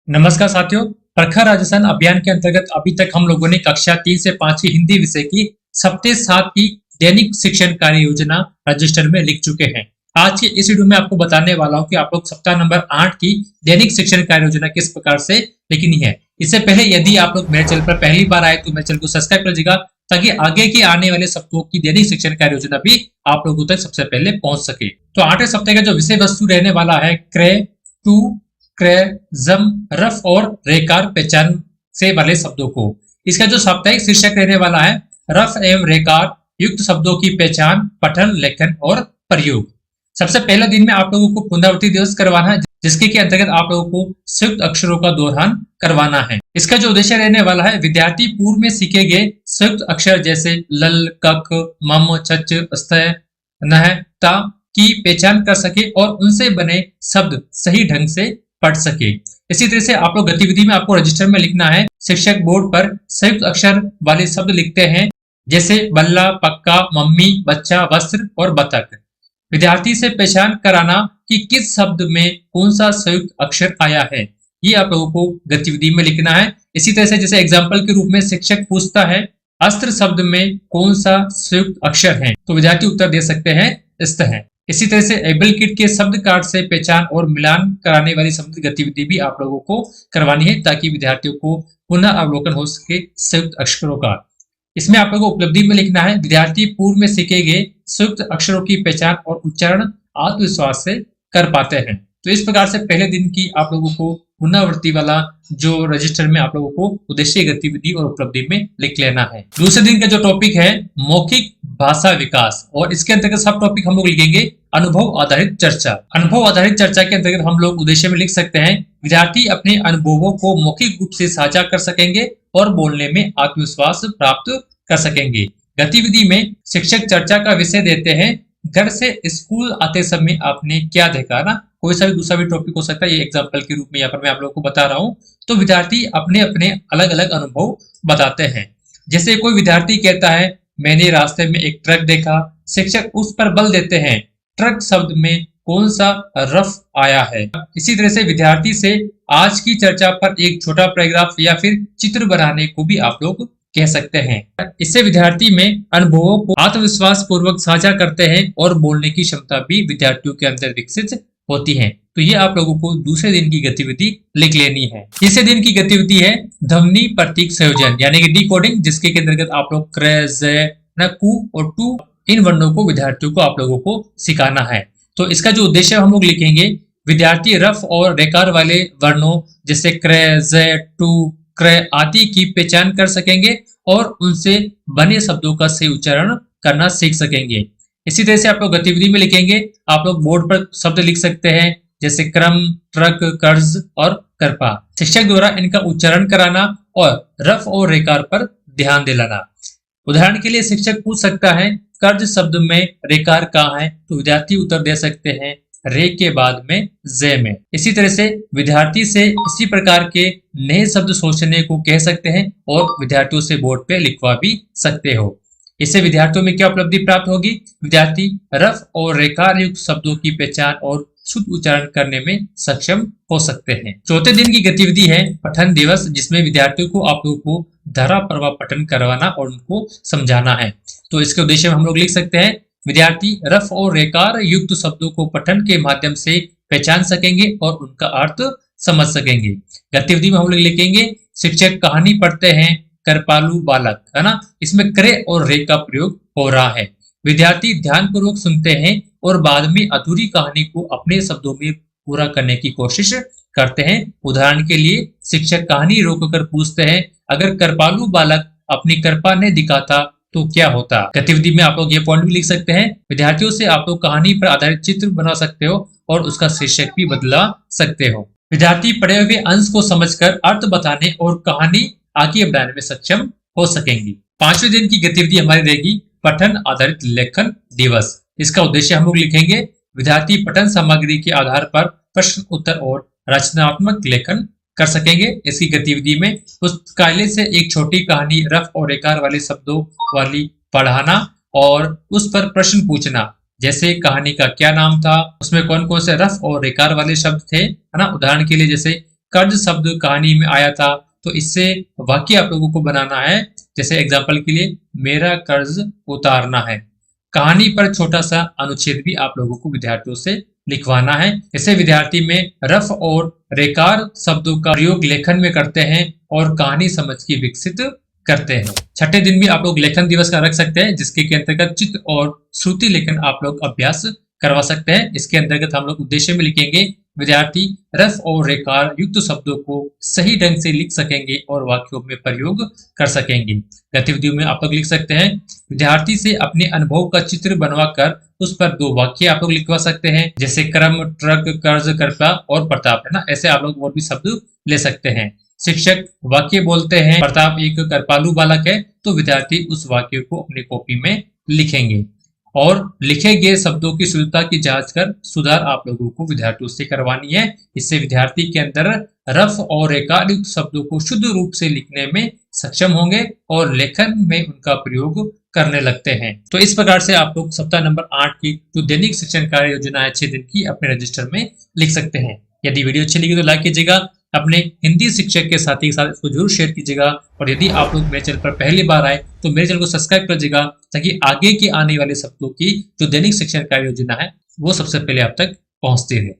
नमस्कार साथियों। प्रखर राजस्थान अभियान के अंतर्गत अभी तक हम लोगों ने कक्षा 3 से 5 की हिंदी विषय की सप्ताह 7 की दैनिक शिक्षण कार्य योजना रजिस्टर में लिख चुके हैं। आज के इस वीडियो में आपको बताने वाला हूं कि आप लोग सप्ताह नंबर 8 की दैनिक शिक्षण कार्य योजना किस प्रकार से लिखनी है। इससे पहले यदि आप लोग मेरे चैनल पर पहली बार आए तो मेरे चैनल को सब्सक्राइब कर लीजिएगा ताकि आगे की आने वाले सप्ताहों की दैनिक शिक्षण कार्य योजना भी आप लोगों तक सबसे पहले पहुंच सके। तो 8वें सप्ताह का जो विषय वस्तु रहने वाला है क्रय टू क्रय जम रफ और रेकार पहचान से वाले शब्दों को। इसका जो साप्ताहिक शीर्षक रहने वाला है रफ एवं रेकार युक्त शब्दों की पहचान, पठन, लेखन और प्रयोग। सबसे पहले दिन में आप लोगों को पुनरावृत्ति दिवस करवाना है जिसके के अंतर्गत आप लोगों को संयुक्त अक्षरों का दोहरान करवाना है। इसका जो उद्देश्य रहने वाला है विद्यार्थी पूर्व में सीखे गए संयुक्त अक्षर जैसे लल, कक, मम, चच, स्त, नह, ता की पहचान कर सके और उनसे बने शब्द सही ढंग से पढ़ सके। इसी तरह से आप लोग गतिविधि में आपको रजिस्टर में लिखना है शिक्षक बोर्ड पर संयुक्त अक्षर वाले शब्द लिखते हैं जैसे बल्ला, पक्का, मम्मी, बच्चा, वस्त्र और बतख। विद्यार्थी से पहचान कराना कि किस शब्द में कौन सा संयुक्त अक्षर आया है, ये आप लोगों को गतिविधि में लिखना है। इसी तरह से जैसे एग्जाम्पल के रूप में शिक्षक पूछता है अस्त्र शब्द में कौन सा संयुक्त अक्षर है, तो विद्यार्थी उत्तर दे सकते हैं स्त है। इसी तरह से एबल किट के शब्द कार्ड से पहचान और मिलान कराने वाली शब्द गतिविधि भी आप लोगों को करवानी है ताकि विद्यार्थियों को पुनः अवलोकन हो सके संयुक्त अक्षरों का। इसमें आप लोगों को उपलब्धि में लिखना है विद्यार्थी पूर्व में सीखे गए संयुक्त अक्षरों की पहचान और उच्चारण आत्मविश्वास से कर पाते हैं। तो इस प्रकार से पहले दिन की आप लोगों को पुनरावृत्ति वाला जो रजिस्टर में आप लोगों को उद्देश्य, गतिविधि और उपलब्धि में लिख लेना है। दूसरे दिन का जो टॉपिक है मौखिक भाषा विकास और इसके अंतर्गत सब टॉपिक हम लोग लिखेंगे अनुभव आधारित चर्चा। अनुभव आधारित चर्चा के अंतर्गत हम लोग उद्देश्य में लिख सकते हैं विद्यार्थी अपने अनुभवों को मौखिक रूप से साझा कर सकेंगे और बोलने में आत्मविश्वास प्राप्त कर सकेंगे। गतिविधि में शिक्षक चर्चा का विषय देते हैं घर से स्कूल आते समय आपने क्या देखा ना, कोई सा भी दूसरा भी टॉपिक हो सकता है, ये एग्जाम्पल के रूप में यहाँ पर मैं आप लोगों को बता रहा हूँ। तो विद्यार्थी अपने अपने अलग अलग अनुभव बताते हैं। जैसे कोई विद्यार्थी कहता है मैंने रास्ते में एक ट्रक देखा, शिक्षक उस पर बल देते हैं ट्रक शब्द में कौन सा रफ आया है। इसी तरह से विद्यार्थी से आज की चर्चा पर एक छोटा पैराग्राफ या फिर चित्र बनाने को भी आप लोग कह सकते हैं। इससे विद्यार्थी में अनुभवों को आत्मविश्वास पूर्वक साझा करते हैं और बोलने की क्षमता भी विद्यार्थियों के अंदर विकसित होती है। तो ये आप लोगों को दूसरे दिन की गतिविधि लिख लेनी है। तीसरे दिन की गतिविधि है ध्वनि प्रतीक संयोजन यानी कि डिकोडिंग, जिसके के अंतर्गत आप लोग क्र, ज, न, कु और टू इन वर्णों को विद्यार्थियों को आप लोगों को सिखाना है। तो इसका जो उद्देश्य हम लोग लिखेंगे विद्यार्थी रफ और रेकार वाले वर्णों जैसे क्र, ज, टू, क्रय आदि की पहचान कर सकेंगे और उनसे बने शब्दों का सही उच्चारण करना सीख सकेंगे। इसी तरह से आप लोग गतिविधि में लिखेंगे आप लोग बोर्ड पर शब्द लिख सकते हैं जैसे क्रम, ट्रक, कर्ज और करपा। शिक्षक द्वारा इनका उच्चारण कराना और रफ और रेकार पर ध्यान दिलाना। उदाहरण के लिए शिक्षक पूछ सकता है कर्ज शब्द में रेकार कहाँ है, तो विद्यार्थी उत्तर दे सकते हैं रे के बाद में जे में। इसी तरह से विद्यार्थी से इसी प्रकार के नए शब्द सोचने को कह सकते हैं और विद्यार्थियों से बोर्ड पे लिखवा भी सकते हो। इससे विद्यार्थियों में क्या उपलब्धि प्राप्त होगी, विद्यार्थी रफ और रेकार युक्त शब्दों की पहचान और शुद्ध उच्चारण करने में सक्षम हो सकते हैं। चौथे दिन की गतिविधि है पठन दिवस, जिसमें विद्यार्थियों को आप लोगों को धारा प्रवाह पठन करवाना और उनको समझाना है। तो इसके उद्देश्य में हम लोग लिख सकते हैं विद्यार्थी रफ और रेकार युक्त शब्दों को पठन के माध्यम से पहचान सकेंगे और उनका अर्थ समझ सकेंगे। गतिविधि में हम लोग लिखेंगे शिक्षक कहानी पढ़ते हैं कृपालु बालक, है ना, इसमें क्रे और रे का प्रयोग हो रहा है। विद्यार्थी ध्यानपूर्वक सुनते हैं और बाद में अधूरी कहानी को अपने शब्दों में पूरा करने की कोशिश करते हैं। उदाहरण के लिए शिक्षक कहानी रोककर पूछते हैं अगर कृपालु बालक अपनी कृपा ने दिखाता तो क्या होता। गतिविधि में आप लोग ये पॉइंट भी लिख सकते हैं विद्यार्थियों से आप लोग कहानी पर आधारित चित्र बना सकते हो और उसका शीर्षक भी बदला सकते हो। विद्यार्थी पढ़े हुए अंश को समझकर अर्थ बताने और कहानी आगे बढ़ाने में सक्षम हो सकेंगे। पांचवें दिन की गतिविधि हमारी रहेगी पठन आधारित लेखन दिवस। इसका उद्देश्य हम लोग लिखेंगे विद्यार्थी पठन सामग्री के आधार पर प्रश्न उत्तर और रचनात्मक लेखन कर सकेंगे। इसकी गतिविधि में पुस्तकालय से एक छोटी कहानी रफ और रेकार वाले शब्दों वाली पढ़ाना और उस पर प्रश्न पूछना जैसे कहानी का क्या नाम था, उसमें कौन कौन से रफ और रेकार वाले शब्द थे, है ना। उदाहरण के लिए जैसे कर्ज शब्द कहानी में आया था, तो इससे वाक्य आप लोगों को बनाना है। जैसे एग्जाम्पल के लिए, मेरा कर्ज उतारना है। कहानी पर छोटा सा अनुच्छेद भी आप लोगों को विद्यार्थियों से लिखवाना है। इसे विद्यार्थी में रफ और रेकार शब्दों का प्रयोग लेखन में करते हैं और कहानी समझ की विकसित करते हैं। छठे दिन भी आप लोग लेखन दिवस का रख सकते हैं, जिसके के अंतर्गत चित्र और श्रुति लेखन आप लोग अभ्यास करवा सकते हैं। इसके अंतर्गत हम लोग उद्देश्य में लिखेंगे, विद्यार्थी रफ और रेखार युक्त शब्दों को सही ढंग से लिख सकेंगे और वाक्यों में प्रयोग कर सकेंगे। गतिविधियों में आप लोग लिख सकते हैं, विद्यार्थी से अपने अनुभव का चित्र बनवाकर उस पर 2 वाक्य आप लोग लिखवा सकते हैं, जैसे क्रम, ट्रक, कर्ज, कृपा और प्रताप, है ना। ऐसे आप लोग और भी शब्द ले सकते हैं। शिक्षक वाक्य बोलते हैं, प्रताप एक कृपालु बालक है, तो विद्यार्थी उस वाक्य को अपनी कॉपी में लिखेंगे और लिखे गए शब्दों की शुद्धता की जांच कर सुधार आप लोगों को विद्यार्थियों से करवानी है। इससे विद्यार्थी के अंदर रफ और रेखायुक्त शब्दों को शुद्ध रूप से लिखने में सक्षम होंगे और लेखन में उनका प्रयोग करने लगते हैं। तो इस प्रकार से आप लोग सप्ताह नंबर 8 की जो दैनिक शिक्षण कार्य योजना है 6 दिन की, अपने रजिस्टर में लिख सकते हैं। यदि वीडियो अच्छी लगी तो लाइक कीजिएगा, अपने हिंदी शिक्षक के साथी के साथ इसको जरूर शेयर कीजिएगा और यदि आप लोग मेरे चैनल पर पहली बार आए तो मेरे चैनल को सब्सक्राइब कर दीजिएगा, ताकि आगे की आने वाले सप्ताहों की जो दैनिक शिक्षण कार्य योजना है वो सबसे पहले आप तक पहुंचती रहे।